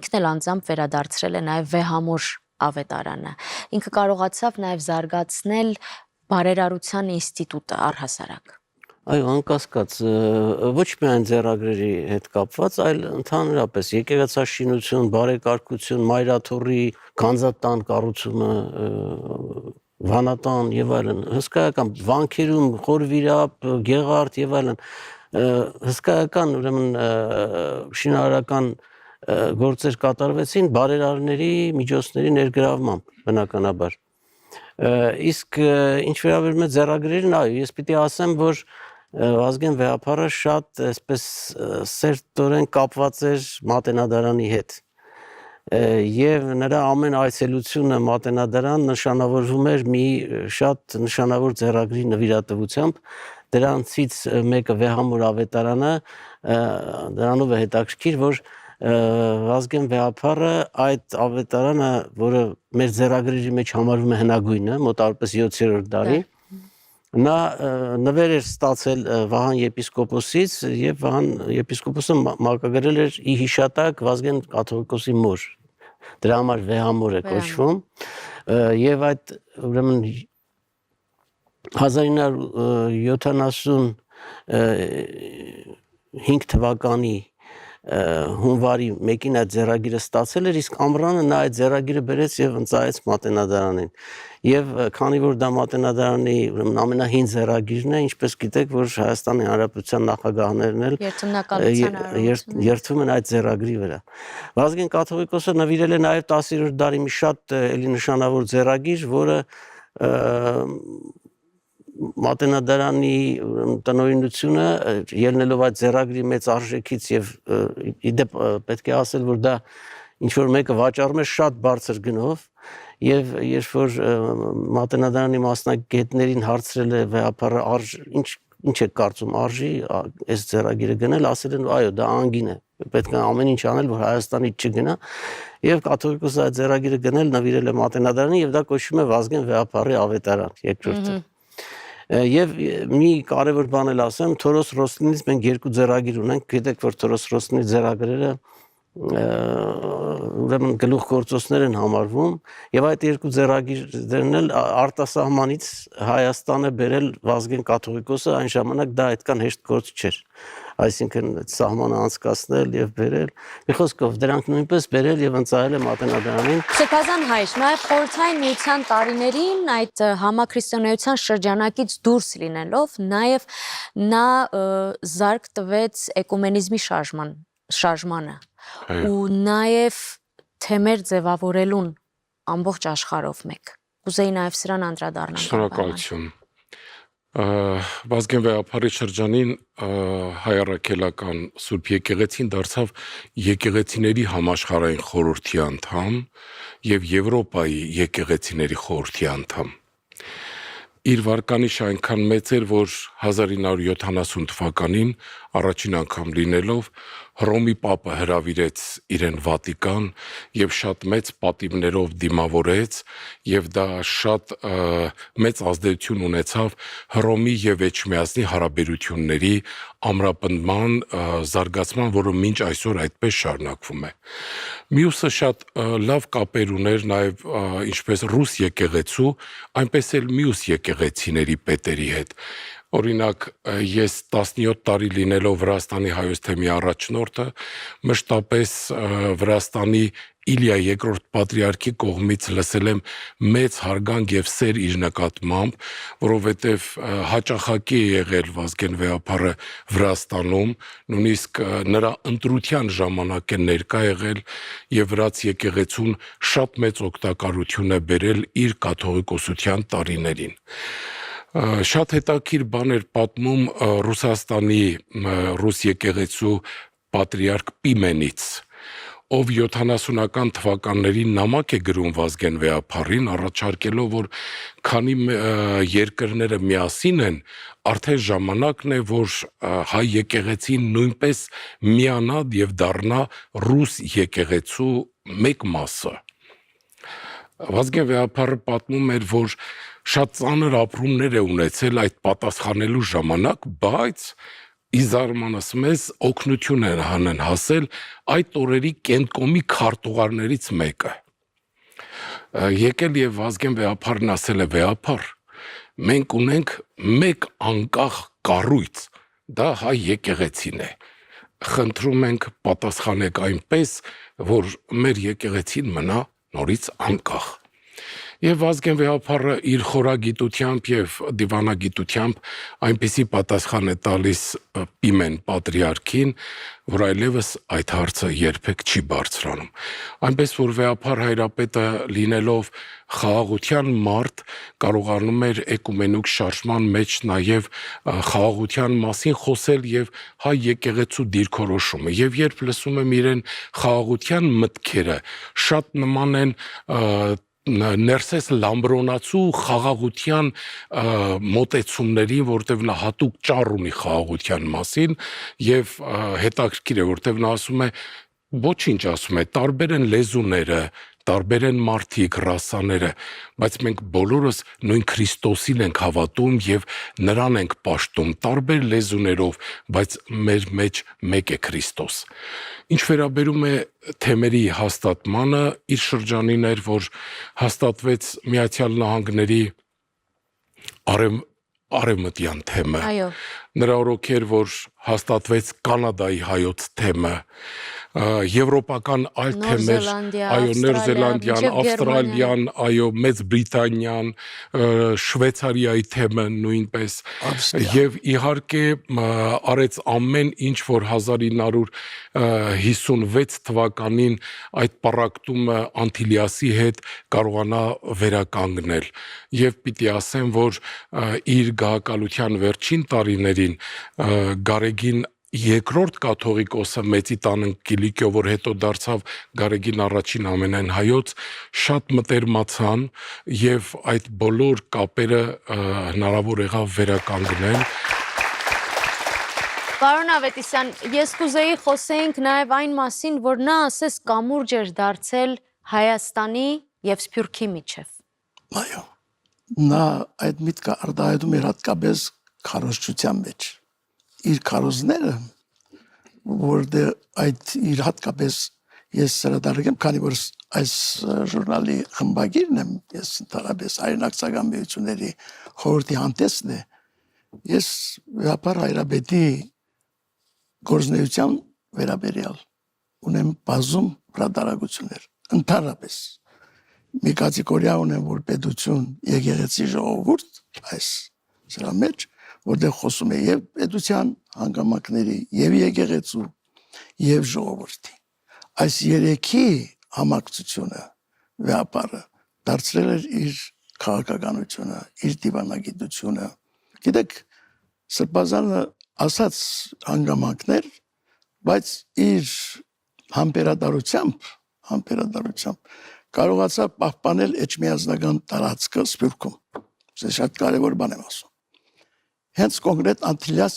ինքն էլ անձամբ վերադարձրել է նաև Վեհամոր ավետարանը։ Ինքը կարողացավ նաև զարգացնել բարերարության ինստիտուտը առհասարակ։ Այո, անկասկած, ոչ միայն ձեռագրերի հետ կապված, այլ ընդհանրապես եկեղեցաշինություն, բարեկարգություն, մայրաթոռի քանզատան կառուցումը, վանատան եւ այլն, հսկայական վանքերում խորվիրապ, գեղարդ եւ այլն, հսկայական ուրեմն շինարարական գործեր կատարվեցին բարերարների միջոցների ներգրավմամբ, բնականաբար։ Իսկ ինչ վերաբերում է ձեռագրերին, այո, ես պիտի ասեմ, որ Վազգեն վեհապարը շատ այսպես սերտորեն կապված էր Մատենադարանի հետ եւ նրա ամեն այցելությունը Մատենադարան նշանավորվում էր մի շատ նշանավոր ձեռագրի նվիրատվությամբ, դրանցից մեկը Վեհամոր ավետարանը, դրանով է հետաքրքիր, որ Վազգեն վեհապարը այդ ավետարանը, որը մեր ձեռագրերի մեջ համարվում է հնագույնը, մոտավորապես 7-րդ դարի, նա նվեր էր ստացել Վահան եպիսկոպոսից եւ Վահան եպիսկոպոսը մակագրել էր ի հիշատակ Վազգեն կաթողիկոսի մոր։ Դրա համար Վեհամոր է կոչվում եւ այդ ուրեմն 1975 թվականի հունվարի 1-ին այդ ձեռագիրը ստացել էր, իսկ ամռանը նա այդ ձեռագիրը բերեց եւ ընծայեց Մատենադարանին։ Եւ քանի որ դա Մատենադարանի ուրեմն ամենահին ձեռագիրն է, ինչպես գիտեք, որ Հայաստանի Հանրապետության նախագահներն էլ երթվում են այդ ձեռագրի վրա։ Վազգեն կաթողիկոսը նվիրել է նաեւ 10-րդ դարի մի շատ էլի նշանավոր ձեռագիր, որը Մատենադարանի տնօրինությունը ելնելով այդ ձեռագրի մեծ արժեքից եւ իդեպ պետք է ասել, որ դա ինչ որ մեկը վաճառում է շատ բարձր գնով եւ երբ որ Մատենադարանի մասնագետներին հարցրել է վեհապարը ինչ է կարծում արժի այս ձեռագիրը գնել, ասել են այո, դա անգին է, պետք է ամեն ինչ անել, որ Հայաստանից չգնա եւ կաթողիկոսը այդ ձեռագիրը գնել նվիրել է Մատենադարանին եւ դա կոչվում է Վազգեն վեհապարի ավետարան երկրորդը։ Եվ մի կարևոր բան էլ ասեմ, Թորոս Ռոսլինից մենք երկու ձեռագիր ունենք, գիտեք, որ Թորոս Ռոսլինի ձեռագրերը ուրեմն գլուխգործոցներ են համարվում եւ այդ երկու ձեռագիրներն էլ արտասահմանից Հայաստանը բերել Վազգեն կաթողիկոսը, այն ժամանակ դա այդքան հեշտ գործ չէր, այսինքն սահմանը անցկացնել եւ բերել, մի խոսքով դրանք նույնպես բերել եւ ընծայել է Մատենադարանին։ Սրբազան հայր, նաեւ խորհրդային միության տարիներին այդ համաքրիստոնեության շրջանակից դուրս լինելով, նաեւ նա զարգ տվեց էկումենիզմի շարժմանը ու նաև թեմեր ձևավորելուն ամբողջ աշխարհով մեկ։ Կուզեի նաև սրան անդրադառնալ։ Շնորհակալություն։ Վազգեն վեհապարի շրջանին հայ առաքելական Սուրբ եկեղեցին դարձավ եկեղեցիների համաշխարհային խորհրդի անդամ եւ Եվրոպայի եկեղեցիների խորհրդի անդամ։ իր վարկանիշը այնքան մեծ էր, որ 1970 թվականին առաջին անգամ լինելով Հռոմի Պապը հրավիրեց իրեն Վատիկան եւ շատ մեծ պատիվներով դիմավորեց եւ դա շատ մեծ ազդեցություն ունեցավ Հռոմի եւ Էջմիածնի հարաբերությունների ամրապնդման զարգացման, որը մինչ այսօր այդպես շարունակվում է։ Մյուսը շատ լավ կապեր ուներ նաեւ ինչպես ռուս եկեղեցու, այնպես էլ մյուս եկեղեցիների պետերի հետ։ Օրինակ, ես 17 տարի լինելով Վրաստանի հայոց թեմի առաջնորդը, մշտապես Վրաստանի Իլիա II պատրիարքի կողմից լսել եմ մեծ հարգանք եւ սեր իր նկատմամբ, որովհետեւ հաճախակի է եղել Վազգեն Վեհափառը Վրաստանում, նույնիսկ նրա ընտրության ժամանակ է ներկա եղել եւ վրաց եկեղեցուն շատ մեծ օգտակարություն է բերել իր կաթողիկոսության տարիներին։ Շատ հետաքրքիր բան էր պատմում Ռուսաստանի ռուս եկեղեցու պատրիարք Պիմենից, ով 70-ական թվականներին նամակ է գրում Վազգեն Վեհափառին, առաջարկելով, որ քանի երկրները միասին են, արդեն ժամանակն է, որ հայ եկեղեցին նույնպես միանա եւ դառնա ռուս եկեղեցու մեկ մասը։ Վազգեն Վեհափառը պատմում էր, որ շատ ծանր ապրումներ է ունեցել այդ պատասխանելու ժամանակ, բայց ի զարմանս մեզ օգնություն են հասել այդ օրերի Կենտկոմի քարտուղարներից մեկը։ Եկել եւ Վազգեն Վեհափառն ասել է. Վեհափառ, մենք ունենք մեկ անկախ կառույց, դա հայ եկեղեցին է։ Խնդրում ենք պատասխանեք այնպես, որ մեր եկեղեցին մնա նորից անկախ։ Եվ Վազգեն Վեհափառը իր խորագիտությամբ եւ դիվանագիտությամբ այնպիսի պատասխան է տալիս Պիմեն պատրիարքին, որ այլևս այդ հարցը երբեք չի բարձրանում։ Այնպես որ Վեհափառ հայրապետը լինելով խաղաղության մարդ կարողանում էր էկումենիկ շարժման մեջ նաեւ խաղաղության մասին խոսել եւ հայ եկեղեցու դիրքորոշումը։ Եվ երբ լսում եմ իրեն խաղաղության մտքերը, շատ նման են Ներսես Լամբրոնացու խաղաղության մոտեցումներին, որտեղ նա հատուկ ճառ ունի խաղաղության մասին եւ հետաքրքիր է, որտեղ նա ասում է ոչինչ, ասում է, տարբեր են լեզուները, տարբեր են մարդիկ, ռասաները, բայց մենք բոլորս նույն Քրիստոսին ենք հավատում եւ նրան ենք պաշտում, տարբեր լեզուներով, բայց մեր մեջ մեկ է Քրիստոս։ Ինչ վերաբերում է թեմերի հաստատմանը, իր շրջանին էր, որ հաստատվեց Միացյալ Նահանգների արևմտյան թեմը։ Այո։ Նրա օրոք էր, որ հաստատվեց Կանադայի հայոց թեմը, եվրոպական այլ թեմեր, այո, Նոր Զելանդիան, Ավստրալիան, այո, Մեծ Բրիտանիան, Շվեյցարիայի թեմը նույնպես, եւ իհարկե արեց ամեն ինչ, որ 1956 թվականին այդ պառակտումը Անտիլիասի հետ կարողանա վերականգնել, եւ պիտի ասեմ, որ իր գահակալության վերջին տարիներին Գարեգին երկրորդ կաթողիկոսը Մեծի տան Կիլիկիո, որ հետո դարձավ Գարեգին առաջին ամենայն հայոց, շատ մտերմացան եւ այդ բոլոր կապերը հնարավոր եղավ վերականգնել։ Պարոն Ավետիսյան, ես կուզեի խոսեինք նաեւ այն մասին, որ նա ասես կամուրջ էր դարձել Հայաստանի եւ Սփյուռքի միջև։ Այո։ Նա այդ միտքը արտահայտում էր հատկապես քարոզչության մեջ։ Իր քարոզները, որտեղ այդ իր հատկապես ես սրադարգեմ, քանի որ այս ժուրնալի խմբագիրն եմ, ես ընդհանրապես հայրենակցական միությունների խորհրդի հանդեսն է, ես Վեհափառ հայրապետի գործունեության վերաբերյալ ունեմ բազում հրատարակություններ, ընդհանրապես մի կատեգորիա ունեմ, որ պետություն եկեղեցի ժողովուրդ, այս սրա մեջ, որտեղ խոսում է եւ պետության հանգամանքների, եւ եկեղեցու, եւ ժողովրդի։ Այս երեքի համակցությունը Վեհափառը դարձրել էր իր քաղաքականությունը, իր դիվանագիտությունը։ Գիտեք, Սրբազանը ասած հանգամանքներ, բայց իր համբերատարությամբ կարողացավ պահպանել էջմիածնական տարածքը Սփյուռքում։ Ես շատ կարևոր բան եմ ասում։ Հենց կոնկրետ Անտիլիաս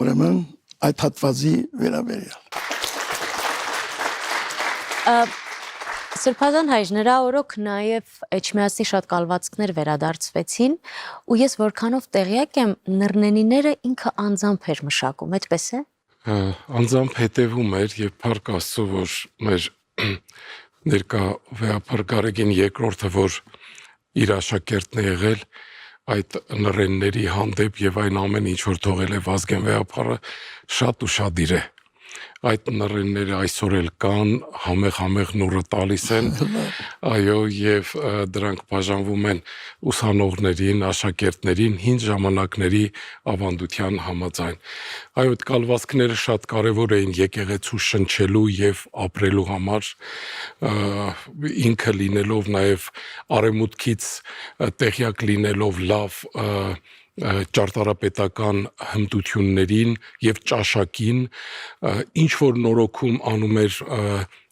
ուրեմն այդ հատվածի վերաբերյալ։ Սրբազան հայր, նրա օրոք նաև Էջմիածնի շատ կալվածքներ վերադարձվեցին ու ես որքանով տեղյակ եմ, նռնենիները ինքը անձամբ էր մշակում, այդպես է։ Անձամբ հետևում էր եւ Փառք Աստծո, որ մեր ներկա վեհապար Գարեգին II-ը, որ իր աշակերտն է եղել այդ նռենների հանդեպ եւ այն ամեն ինչ որ թողել է Վազգեն վեհապարը, շատ ուշադիր է։ Այդ նռենները այսօր էլ կան, համեղ նուրը տալիս են, այո, եւ դրանք բաժանվում են ուսանողներին, աշակերտներին հին ժամանակների ավանդության համաձայն։ Այո, այդ կալվածքները շատ կարեւոր էին եկեղեցու շնչելու եւ ապրելու համար, ինքը լինելով նաեւ արևմուտքից տեղյակ լինելով լավ ճարտարապետական հմտություններին եւ ճաշակին, ինչ որ նորոգում անում էր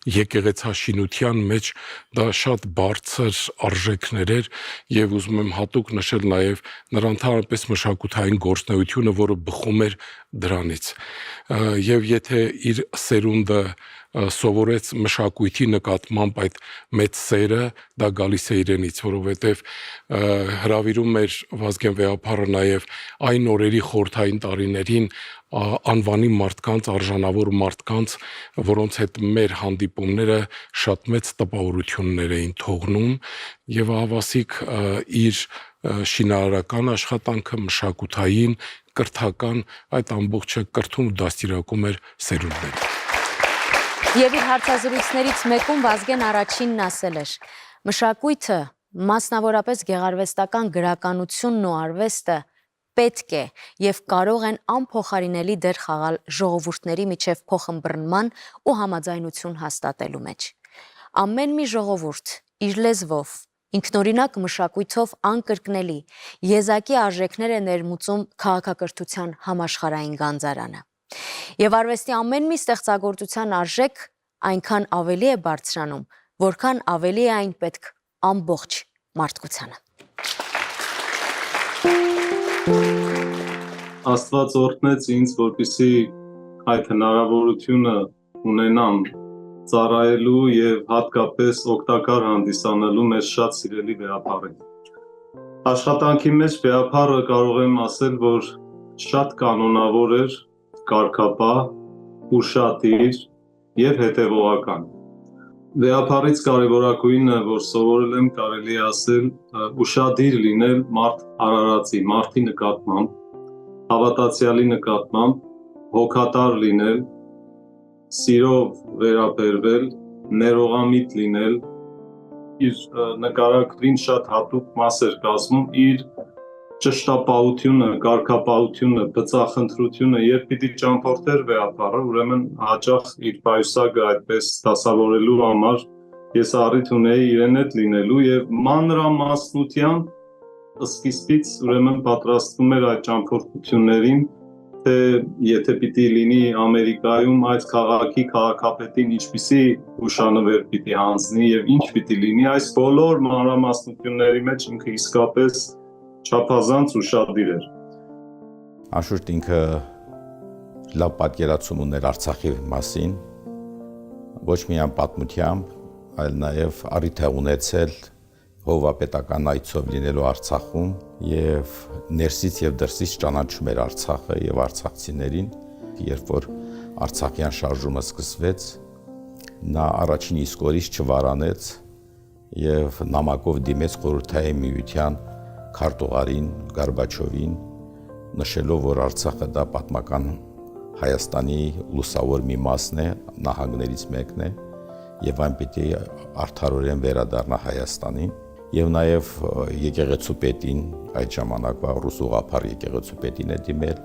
եկեղեցաշինության մեջ, դա շատ բարձր արժեքներ էր եւ ուզում եմ հատուկ նշել նաեւ նրա ընդհանրապես մշակութային գործունեությունը, որը բխում էր դրանից։ Եվ եթե իր սերունդը սովորեց մշակույթի նկատմամբ այդ մեծ սերը, դա գալիս է իրենից, որովհետև հրավիրում էր Վազգեն վեհապարը նաև այն օրերի խորհրդային տարիներին անվանի մարդկանց, արժանավոր մարդկանց, որոնց հետ մեր հանդիպումները շատ մեծ տպավորություններ էին թողնում եւ ահավասիկ իր շինարարական աշխատանքը, մշակութային, կրթական այդ ամբողջը կրթում ու դաստիարակում էր սերունդներին։ Եվ իր հարցազրույցներից մեկում Վազգեն առաջինն ասել էր. մշակույթը, մասնավորապես գեղարվեստական գրականությունն ու արվեստը պետք է եւ կարող են անփոխարինելի դեր խաղալ ժողովուրդների միջև փոխըմբռնման ու համաձայնություն հաստատելու մեջ։ Ամեն մի ժողովուրդ իր լեզվով, ինքնօրինակ մշակույթով անկրկնելի եզակի արժեքներ է ներմուծում քաղաքակրթության համաշխարհային գանձարանը։ Եվ արվեստի ամեն մի ստեղծագործության արժեք այնքան ավելի է բարձրանում, որքան ավելի է այն պետք ամբողջ մարդկությանը։ Աստված օրհնեց ինձ, որպեսզի այդ հնարավորությունը ունենամ ծառայելու եւ հատկապես օգտակար հանդիսանալու մեր շատ սիրելի վեհապարին։ Աշխատանքի մեջ վեհապարը կարող եմ ասել, որ շատ կանոնավոր էր, կարգապահ, ուշադիր եւ հետեւողական։ Վեհապարից կարևորագույնը, որ սովորել եմ, կարելի է ասել, ուշադիր լինել մարդ արարածի, մարդի նկատմամբ, հավատացյալի նկատմամբ, հոգատար լինել, սիրով վերաբերվել, ներողամիտ լինել, իր նկարագրին շատ հատուկ մաս էր կազմում իր ճշտապահությունը, կարգապահությունը, բծախնդրությունը, երբ պիտի ճամփորդեր վեհապարը, ուրեմն հաճախ իր պայուսակը այդպես դասավորելու համար ես առիթ ունեի իրեն հետ լինելու եւ մանրամասնությամբ սկիզբից ուրեմն պատրաստվում էր այդ ճամփորդություններին, թե եթե պիտի լինի Ամերիկայում այդ քաղաքի քաղաքապետին ինչպիսի հուշանվեր պիտի հանձնի եւ ինչ պիտի լինի, այս բոլոր մանրամասնությունների մեջ ինքը իսկապես չափազանց ուշադիր էր։ Անշուշտ ինքը լավ պատկերացում ուներ Արցախի մասին, ոչ միայն պատմությամբ, այլ նաև առիթ է ունեցել հովվապետական այցով լինելու Արցախում եւ ներսից եւ դրսից ճանաչում էր Արցախը եւ արցախցիներին, երբ որ Արցախյան շարժումը սկսվեց, նա առաջին իսկ օրից չվարանեց եւ նամակով դիմեց խորհրդային միության քարտուղարին Գորբաչովին, նշելով, որ Արցախը դա պատմական Հայաստանի լուսավոր մի մասն է, նահանգներից մեկն է, եւ այն պիտի արդարորեն վերադառնա Հայաստանին, եւ նաեւ եկեղեցու պետին, այդ ժամանակվա ռուս ուղղափառ եկեղեցու պետին է դիմել,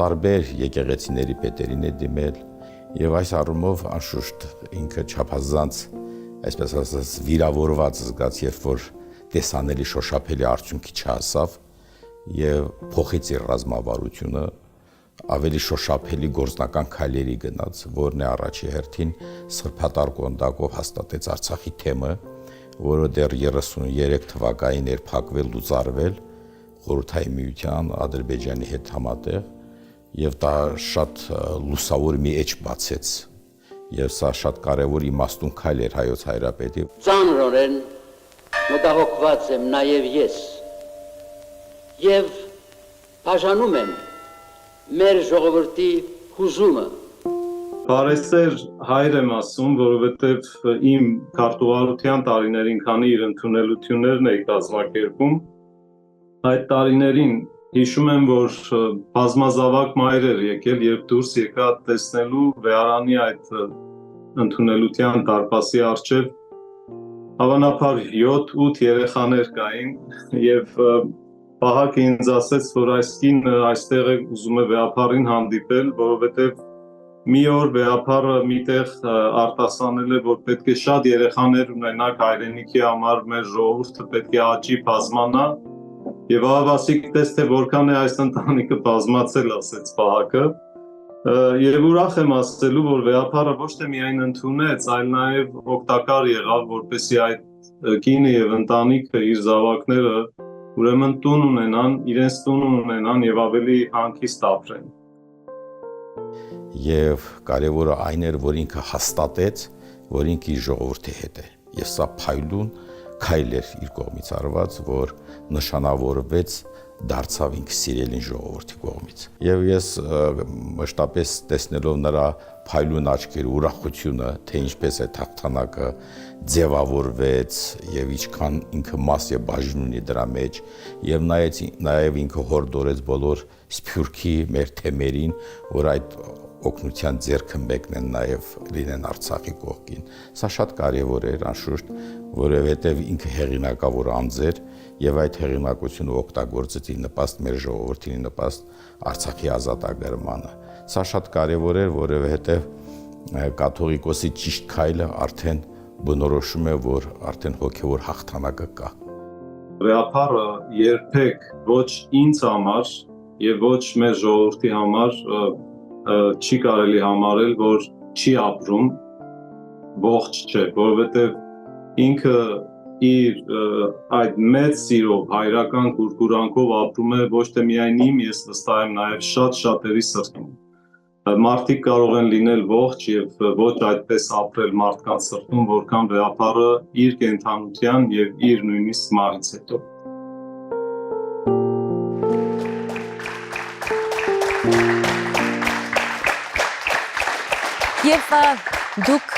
տարբեր եկեղեցիների պետերին է դիմել, եւ այս առումով անշուշտ ինքը չափազանց, այսպես ասած, վիրավորված զգաց, երբ որ տեսանելի շոշափելի արդյունքի չհասավ եւ փոխեց իր ռազմավարությունը, ավելի շոշափելի գործնական քայլերի գնաց, որն է առաջի հերթին սրբատար կոնդակով հաստատեց Արցախի թեմը, որը դեռ 33 թվականին էր փակվել լուծարվել Խորհրդային Միության Ադրբեջանի հետ համատեղ եւ դա շատ լուսավոր մի էջ բացեց եւ սա շատ կարեւոր իմաստուն քայլ էր հայոց հայրապետի Ծանրորեն մտահոգված եմ նաև ես եւ բաժանում եմ մեր ժողովրդի հուզումը Բարեսեր հայր եմ ասում, որովհետև իմ քարտուղարության տարիներին քանի իր ընդունելություններն էի կազմակերպում, այդ տարիներին հիշում եմ, որ բազմազավակ մայր էր եկել, երբ դուրս եկա տեսնելու վեհարանի այդ ընդունելության դարպասի առջև, հավանաբար 7-8 երեխաներ կային եւ Պահակը ինձ ասեց, որ այս կինը այստեղ է ուզում է վեհապարին հանդիպել, որովհետև մի օր վեհապարը միտեղ արտասանել է, որ պետք է շատ երեխաներ ունենակ հայրենիքի համար, մեր ժողովուրդը պետք է աճի, բազմանա եւ ահավասիկ տես թե որքան է այս ընտանիքը բազմացել, ասեց Պահակը եւ ուրախ եմ ասելու, որ վեհապարը ոչ թե միայն ընդունեց, այլ նաեւ օգտակար եղավ, որպեսզի այդ կինը եւ ընտանիքը իր զավակները ուրեմն տուն ունենան, իրենց տուն ունենան եւ ավելի հանգիստ ապրեն Եվ կարևորը այն էր, որ ինքը հաստատեց, որ ինքը իր ժողովրդի հետ է։ Եվ սա փայլուն քայլ էր իր կողմից արված, որ նշանավորվեց դարձավ ինքը սիրելին ժողովրդի կողմից։ Եվ ես մշտապես տեսնելով նրա փայլուն աչքերի ուրախությունը, թե ինչպես է հաղթանակը ձևավորվեց եւ ինչքան ինքը մաս է բաժին ունի դրա մեջ եւ նաեւ ինքը հորդորեց բոլոր սփյուռքի մեր թեմերին, որ այդ օգնության ձեռքը մեկնեն նաև լինեն Արցախի կողքին։ Սա շատ կարևոր էր անշուշտ, որովհետև ինքը հեղինակավոր անձ էր եւ այդ հեղինակությունը օգտագործեց ի նպաստ մեր ժողովրդին, ի նպաստ Արցախի ազատագրմանը։ Սա շատ կարևոր էր, որովհետև կաթողիկոսի ճիշտ քայլը արդեն բնորոշում է, որ արդեն հոգեվոր հաղթանակը կա։ Վեհապարը երբեք ոչ ինձ համար եւ ոչ մեր ժողովրդի համար չի կարելի համարել, որ չի ապրում, ողջ չէ, որովհետև ինքը իր այդ մեծ սիրով, հայրական կուրկուրանքով ապրում է ոչ թե միայն իմ, ես վստահ եմ նաև շատ շատերի սրտում։ Մարդիկ կարող են լինել ողջ եւ ոչ այդպես ապրել մարդկանց սրտում, որքան վեհապարը իր կենդանության եւ իր նույնիսկ մահից հետո։ Եվ դուք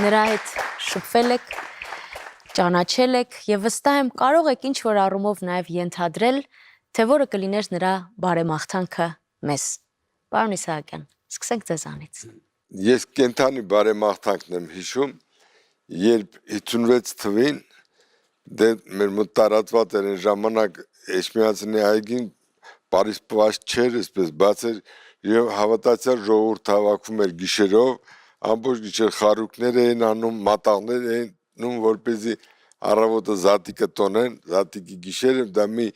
նրա հետ շփվել եք, ճանաչել եք եւ վստահ եմ կարող եք ինչ որ առումով նաեւ ենթադրել, թե որը կլիներ նրա բարեմաղթանքը մեզ։ Պարոն Իսահակյան, սկսենք ձեզանից։ Ես կենթանի բարեմաղթանքն եմ հիշում, երբ 56 թվին դե մեր մոտ տարածված էր այն ժամանակ Էջմիածնի այգին պարիսպված չէր, այսպես բաց էր եւ հավատացյալ ժողովուրդ հավաքում էր գիշերով, ամբողջ գիշեր խարուկներ էին անում, մատաղներ էին նում, որպեսզի առավոտը զատիկը տոնեն, զատիկի գիշերը դա մի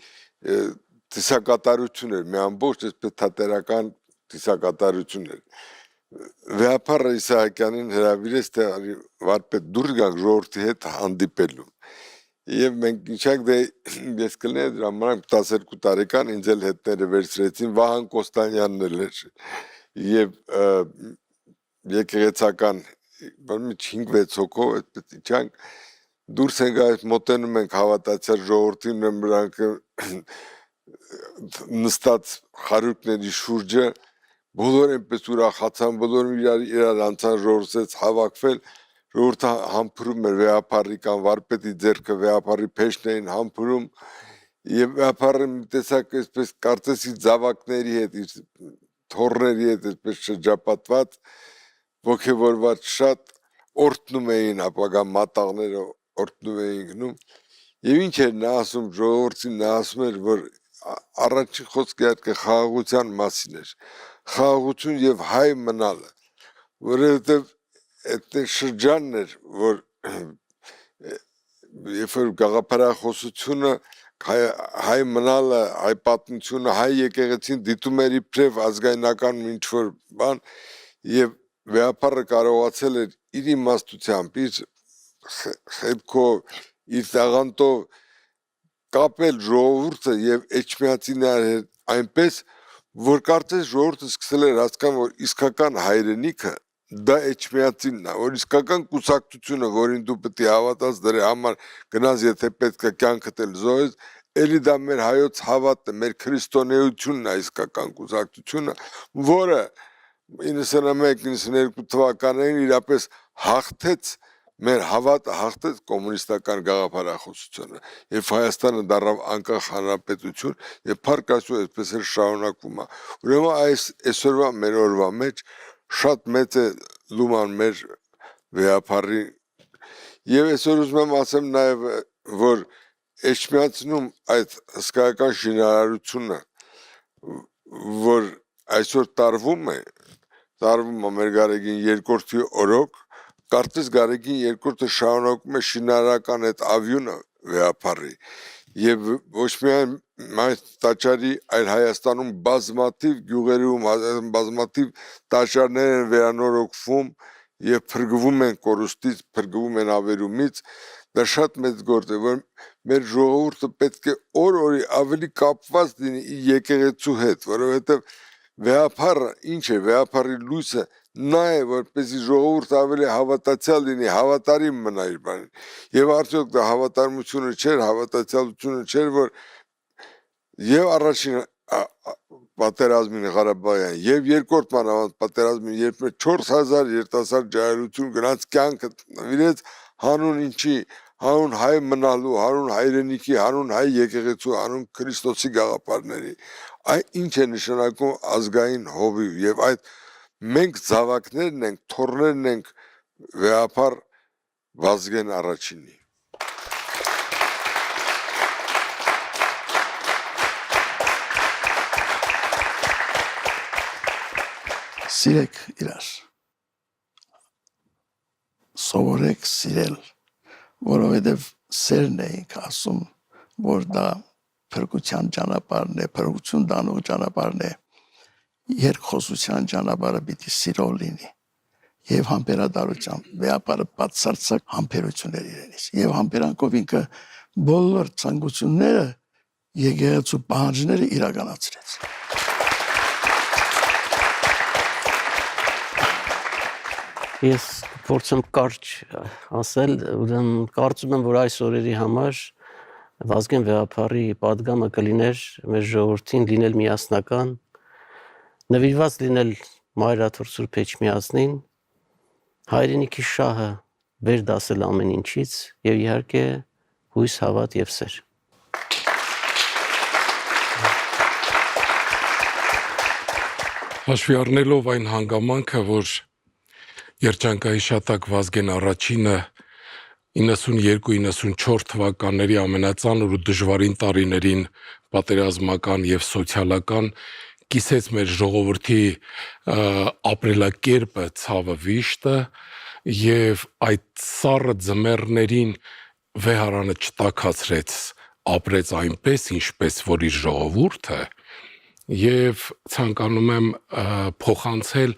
տեսակատարություն էր, մի ամբողջ այսպես թատերական տեսակատարություն էր։ Վեհապարը Իսահակյանին հրավիրեց, թե վարպետ դուրս գանք ժողովրդի հետ հանդիպելու։ Եվ մենք ինչակ դե ես կլինեի ժամանակ 12 տարեկան ինձ էլ հետները վերցրեցին Վահան Կոստանյանն էր եւ եկեղեցական 5-6 հոգով այդպես իջանք դուրս ենք այդ մոտենում ենք հավատացյալ ժողովրդին նրանք նստած խարույկների շուրջը բոլորը այնպես ուրախացան բոլորը իրար անցան ժողովրդից հավաքվել Ժողովուրդը համբուրում էր վեհապարի կամ վարպետի ձեռքը վեհապարի փեշն էին համբուրում եւ վեհապարը մի տեսակ այսպես կարծես իր զավակների հետ իր թոռների հետ այսպես շրջապատված ոգևորված շատ օրհնում էին ապագա մատաղները օրհնում էին գնում եւ ինչ էր նա ասում ժողովրդին նա ասում էր որ առաջին խոսքը այդ խաղաղության մասին էր խաղաղություն եւ հայ մնալը որովհետեւ այդ շրջանն էր, որ երբ որ գաղափարախոսությունը հայ մնալը, հայ պատմությունը, հայ եկեղեցին դիտում էր իբրև ազգայնական ինչ-որ բան եւ վեհապարը կարողացել էր իր իմաստությամբ, իր խելքով, իր տաղանդով կապել ժողովուրդը եւ էջմիածիների հետ այնպես, որ կարծես ժողովուրդը սկսել էր հասկանալ, որ իսկական հայրենիքը դա էջմիածինն է, որ իսկական կուսակցությունը, որին դու պետք է հավատաս, դրա համար գնաս, եթե պետք է կյանքդ էլ զոհես, էլի դա մեր հայոց հավատն է, մեր քրիստոնեությունն է իսկական կուսակցությունը, որը 91-92 թվականներին իրապես հաղթեց մեր հավատը, հաղթեց կոմունիստական գաղափարախոսությունը եւ Հայաստանը դառավ անկախ հանրապետություն եւ փառք Աստծո այսպես էլ շարունակվում է։ Ուրեմն այսօրվա մեր օրվա մեջ շատ մեծ է լուման մեր վեհապարի եւ այսօր ուզում եմ ասեմ նաեւ որ Էջմիածնում այդ հսկայական շինարարությունը որ այսօր տարվում է մեր Գարեգին երկրորդի օրոք կարծես Գարեգին երկրորդը շարունակում է շինարարական այդ ավյունը վեհապարի եւ ոչ միայն այս տաճարի այլ Հայաստանում բազմաթիվ գյուղերում բազմաթիվ տաճարներ են վերանորոգվում եւ փրկվում են կորուստից, փրկվում են ավերումից դա շատ մեծ գործ է որ մեր ժողովուրդը պետք է օր-օրի ավելի կապված լինի եկեղեցու հետ որովհետեւ վեհապարը ինչ է վեհապարի լույսը նա է որպեսզի ժողովուրդը ավելի հավատացյալ լինի հավատարիմ մնա իր բանին եւ արդյոք դա հավատարմությունը չէր հավատացյալությունը չէր որ եւ առաջին պատերազմին Ղարաբաղյան եւ երկրորդ մանավանդ պատերազմին երբ 4000 երիտասարդ ջահելություն գնաց կյանքը նվիրեց հանուն ինչի հանուն հայ մնալու հանուն հայրենիքի հանուն հայ եկեղեցու հանուն Քրիստոսի գաղափարների այդ ինչ է նշանակում ազգային հովիվ եւ այդ մենք զավակներն ենք թորներն ենք վեհապար Վազգեն առաջինի Սիրեք իրար սովորեք սիրել որովհետև սերն էինք ասում որ դա փրկության ճանապարհն է փրկություն տանող ճանապարհն է երկխոսության ճանապարհը պիտի սիրով լինի եւ համբերատարությամբ վեհապարը բացարձակ համբերություններ իրենից եւ համբերանքով ինքը բոլոր ցանկությունները եկեղեցու պահանջները իրականացրեց Ես փորձեմ կարճ ասել, ուրեմն կարծում եմ, որ այս օրերի համար Վազգեն վեհապարի պատգամը կլիներ մեր ժողովրդին լինել միասնական, նվիրված լինել Մայրաթոր Սուրբ Էջմիածնին, հայրենիքի շահը վեր դասել ամեն ինչից եւ իհարկե հույս, հավատ եւ սեր։ Հաշվի առնելով այն հանգամանքը, որ Երջանկայի շատակ Վազգեն առաջինը 92-94 թվականների ամենածանր ու դժվարին տարիներին պատերազմական եւ սոցիալական կիսեց մեր ժողովրդի ապրելակերպը, ցավը, վիշտը եւ այդ սառը ձմեռներին վեհարանը չտաքացրեց, ապրեց այնպես, ինչպես որ իր ժողովուրդը եւ ցանկանում եմ փոխանցել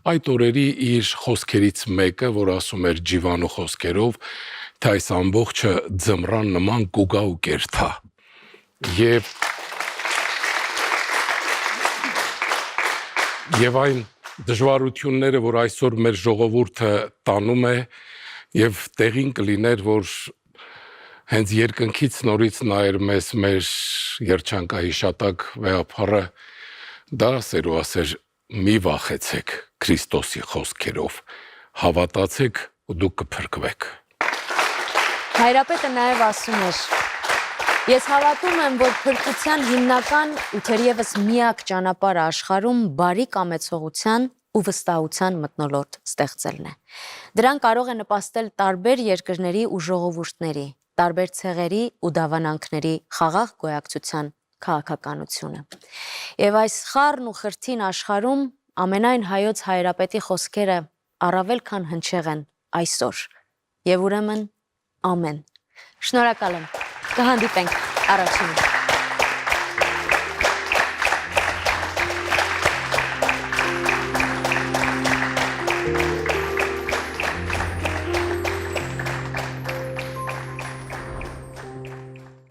այդ օրերի իր խոսքերից մեկը, որ ասում էր Ջիվանու խոսքերով, թե այս ամբողջը ձմռան նման գուգա ու կերթա։ Եվ այն դժվարությունները, որ այսօր մեր ժողովուրդը տանում է, եւ տեղին կլիներ, որ հենց երկնքից նորից նայր մեզ մեր Երջանկայի շատակ վեհապարը, դա ասեր ու ասեր մի վախեցեք Քրիստոսի խոսքերով, հավատացեք ու դուք կփրկվեք։ Հայրապետը նաև ասում էր. Ես հավատում եմ, որ փրկության հիմնական ու թերևս միակ ճանապարհը աշխարհում բարի կամեցողության ու վստահության մթնոլորտ ստեղծելն է։ Դրան կարող է նպաստել տարբեր երկրների ու ժողովուրդների, տարբեր ցեղերի ու դավանանքների խաղաղ գոյակցության քաղաքականությունը։ Եվ այս խառն ու խրթին աշխարհում ամենայն հայոց հայրապետի խոսքերը առավել քան հնչեղ են այսօր։ Եվ ուրեմն ամեն։ Շնորհակալ եմ։ Կհանդիպենք առաջինը։